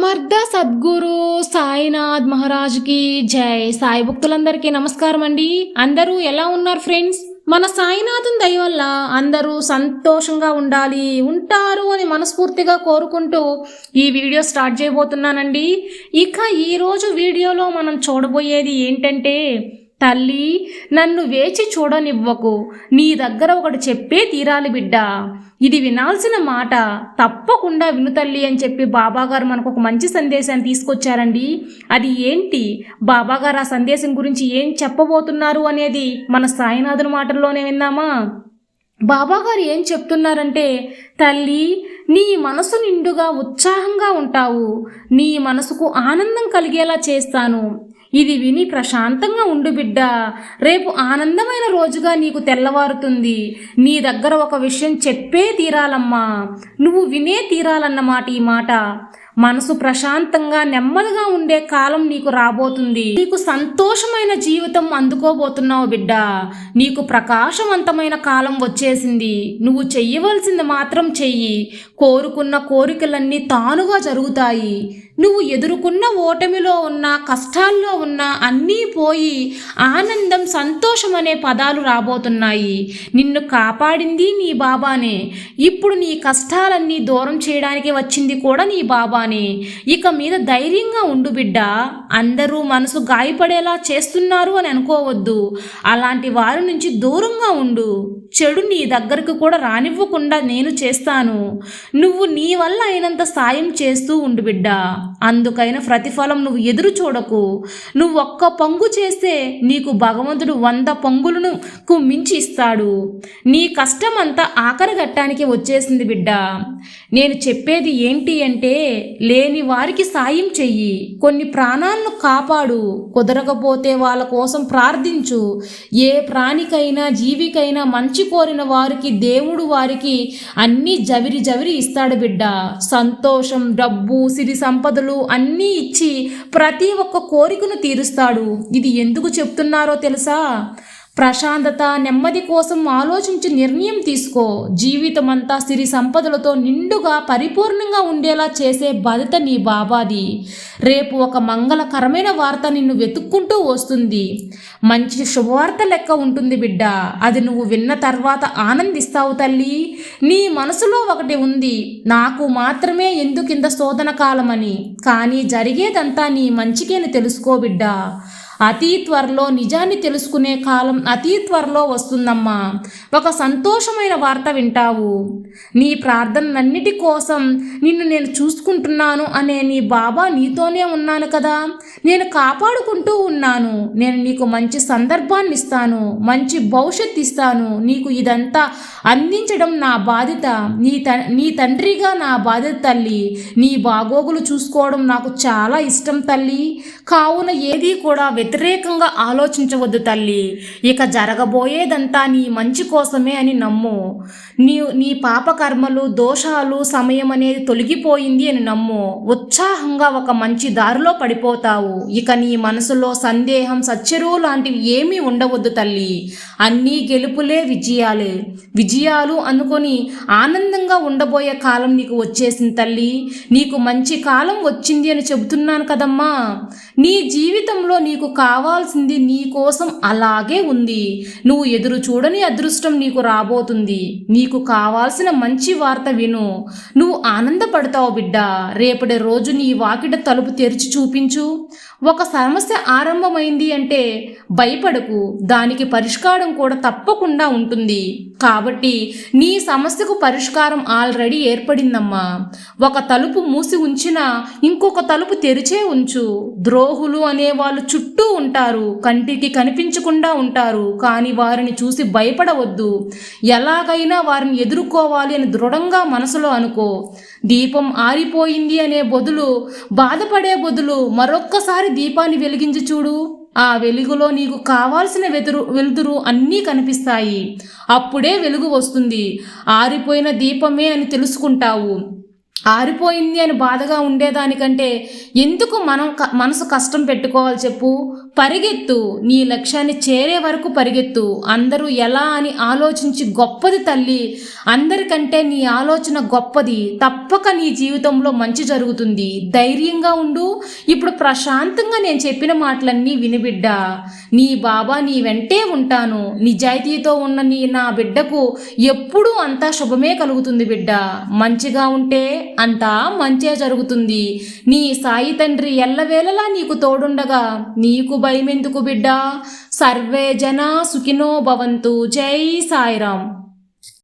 సమర్థ సద్గురు సాయినాథ్ మహారాజ్కి జై. సాయి భక్తులందరికీ నమస్కారం అండి. అందరూ ఎలా ఉన్నారు ఫ్రెండ్స్? మన సాయినాథుని దయ వల్ల అందరూ సంతోషంగా ఉంటారు అని మనస్ఫూర్తిగా కోరుకుంటూ ఈ వీడియో స్టార్ట్ చేయబోతున్నానండి. ఇక ఈరోజు వీడియోలో మనం చూడబోయేది ఏంటంటే, తల్లి నన్ను వేచి చూడనివ్వకు, నీ దగ్గర ఒకటి చెప్పే తీరాలి బిడ్డ, ఇది వినాల్సిన మాట, తప్పకుండా విను తల్లి అని చెప్పి బాబాగారు మనకు ఒక మంచి సందేశాన్ని తీసుకొచ్చారండి. అది ఏంటి, బాబాగారు ఆ సందేశం గురించి ఏం చెప్పబోతున్నారు అనేది మన సాయినాథుని మాటల్లోనే విందామా. బాబాగారు ఏం చెప్తున్నారంటే, తల్లి నీ మనసు నిండుగా ఉత్సాహంగా ఉంటావు, నీ మనసుకు ఆనందం కలిగేలా చేస్తాను, ఇది విని ప్రశాంతంగా ఉండు బిడ్డ, రేపు ఆనందమైన రోజుగా నీకు తెల్లవారుతుంది, నీ దగ్గర ఒక విషయం చెప్పే తీరాలమ్మా, నువ్వు వినే తీరాలన్నమాట. ఈ మాట మనసు ప్రశాంతంగా నెమ్మదిగా ఉండే కాలం నీకు రాబోతుంది. నీకు సంతోషమైన జీవితం అందుకోబోతున్నావు బిడ్డ, నీకు ప్రకాశవంతమైన కాలం వచ్చేసింది. నువ్వు చెయ్యవలసింది మాత్రం చెయ్యి, కోరుకున్న కోరికలన్నీ తానుగా జరుగుతాయి. నువ్వు ఎదుర్కొన్న ఓటమిలో ఉన్న, కష్టాల్లో ఉన్న అన్నీ పోయి ఆనందం, సంతోషం అనే పదాలు రాబోతున్నాయి. నిన్ను కాపాడింది నీ బాబానే, ఇప్పుడు నీ కష్టాలన్నీ దూరం చేయడానికి వచ్చింది కూడా నీ బాబానే. ఇక మీద ధైర్యంగా ఉండు బిడ్డ, అందరూ మనసు గాయపడేలా చేస్తున్నారు అని అనుకోవద్దు, అలాంటి వారి నుంచి దూరంగా ఉండు. చెడు నీ దగ్గరకు కూడా రానివ్వకుండా నేను చేస్తాను. నువ్వు నీ వల్ల అయినంత సాయం చేస్తూ ఉండు బిడ్డ, అందుకైన ప్రతిఫలం నువ్వు ఎదురు చూడకు. నువ్వు ఒక్క పంగు చేస్తే నీకు భగవంతుడు 100 పంగులను మించి ఇస్తాడు. నీ కష్టం అంతా ఆఖరి ఘట్టానికి వచ్చేసింది బిడ్డ. నేను చెప్పేది ఏంటి అంటే, లేని వారికి సాయం చెయ్యి, కొన్ని ప్రాణాలను కాపాడు, కుదరకపోతే వాళ్ళ కోసం ప్రార్థించు. ఏ ప్రాణికైనా జీవికైనా మంచి కోరిన వారికి దేవుడు వారికి అన్నీ జవిరి ఇస్తాడు బిడ్డ. సంతోషం, డబ్బు, సిరి సంపదలు అన్నీ ఇచ్చి ప్రతి ఒక్క కోరికను తీరుస్తాడు. ఇది ఎందుకు చెప్తున్నారో తెలుసా? ప్రశాంతత, నెమ్మది కోసం ఆలోచించి నిర్ణయం తీసుకో. జీవితం అంతా సిరి సంపదలతో నిండుగా పరిపూర్ణంగా ఉండేలా చేసే బాధ్యత నీ బాబాది. రేపు ఒక మంగళకరమైన వార్త నిన్ను వెతుక్కుంటూ వస్తుంది. మంచి శుభవార్త లెక్క ఉంటుంది బిడ్డ, అది నువ్వు విన్న తర్వాత ఆనందిస్తావు తల్లి. నీ మనసులో ఒకటి ఉంది, నాకు మాత్రమే ఎందుకింత శోధన కాలమని, కానీ జరిగేదంతా నీ మంచికేని తెలుసుకో బిడ్డ. అతి త్వరలో నిజాన్ని తెలుసుకునే కాలం అతి త్వరలో వస్తుందమ్మా. ఒక సంతోషమైన వార్త వింటావు. నీ ప్రార్థనలన్నిటి కోసం నిన్ను నేను చూసుకుంటున్నాను అనే నీ బాబా నీతోనే ఉన్నాను కదా, నేను కాపాడుకుంటూ ఉన్నాను. నేను నీకు మంచి సందర్భాన్ని ఇస్తాను, మంచి భవిష్యత్తు ఇస్తాను. నీకు ఇదంతా అందించడం నా బాధ్యత, నీ తండ్రిగా నా బాధ్యత తల్లి. నీ బాగోగులు చూసుకోవడం నాకు చాలా ఇష్టం తల్లి. కావున ఏదీ కూడా వ్యతిరేకంగా ఆలోచించవద్దు తల్లి. ఇక జరగబోయేదంతా నీ మంచి కోసమే అని నమ్ము. నీ పాపకర్మలు, దోషాలు, సమయం అనేది తొలగిపోయింది అని నమ్ము. ఉత్సాహంగా ఒక మంచి దారిలో పడిపోతావు. ఇక నీ మనసులో సందేహం, సచ్చరువు లాంటివి ఏమీ ఉండవద్దు తల్లి. అన్నీ గెలుపులే, విజయాలు అనుకొని ఆనందంగా ఉండబోయే కాలం నీకు వచ్చేసింది తల్లి. నీకు మంచి కాలం వచ్చింది అని చెబుతున్నాను కదమ్మా. నీ జీవితంలో నీకు కావాల్సింది నీ కోసం అలాగే ఉంది. నువ్వు ఎదురు చూడని అదృష్టం నీకు రాబోతుంది. నీకు కావాల్సిన మంచి వార్త విను, నువ్వు ఆనందపడతావు బిడ్డ. రేపటి రోజు నీ వాకిట తలుపు తెరిచి చూపించు. ఒక సమస్య ఆరంభమైంది అంటే భయపడకు, దానికి పరిష్కారం కూడా తప్పకుండా ఉంటుంది. కాబట్టి నీ సమస్యకు పరిష్కారం ఆల్రెడీ ఏర్పడిందమ్మా. ఒక తలుపు మూసి ఉంచినా ఇంకొక తలుపు తెరిచే ఉంచు. ద్రోహులు అనే వాళ్ళు చుట్టూ ఉంటారు, కంటికి కనిపించకుండా ఉంటారు, కానీ వారిని చూసి భయపడవద్దు. ఎలాగైనా వారిని ఎదుర్కోవాలి అని దృఢంగా మనసులో అనుకో. దీపం ఆరిపోయింది అనే బాధపడే బదులు మరొక్కసారి దీపాన్ని వెలిగించి చూడు. ఆ వెలుగులో నీకు కావాల్సిన వెలుతురు అన్నీ కనిపిస్తాయి. అప్పుడే వెలుగు వస్తుంది. ఆరిపోయిన దీపమే అని తెలుసుకుంటావు. ఆరిపోయింది అని బాధగా ఉండేదానికంటే ఎందుకు మనం మనసు కష్టం పెట్టుకోవాలి చెప్పు. పరిగెత్తు, నీ లక్ష్యాన్ని చేరే వరకు పరిగెత్తు. అందరూ ఎలా అని ఆలోచించి గొప్పది తల్లి, అందరికంటే నీ ఆలోచన గొప్పది. తప్పక నీ జీవితంలో మంచి జరుగుతుంది. ధైర్యంగా ఉండు. ఇప్పుడు ప్రశాంతంగా నేను చెప్పిన మాటలన్నీ వినిబిడ్డా. నీ బాబా నీ వెంటే ఉంటాను. నిజాయితీతో ఉన్న నా బిడ్డకు ఎప్పుడూ అంతా శుభమే కలుగుతుంది బిడ్డ. మంచిగా ఉంటే అంతా మంచే జరుగుతుంది. నీ సాయి తండ్రి ఎల్లవేళలా నీకు తోడుండగా నీకు భయమెందుకు బిడ్డా. సర్వే జన సుఖినో భవంతు. జై సాయిరాం.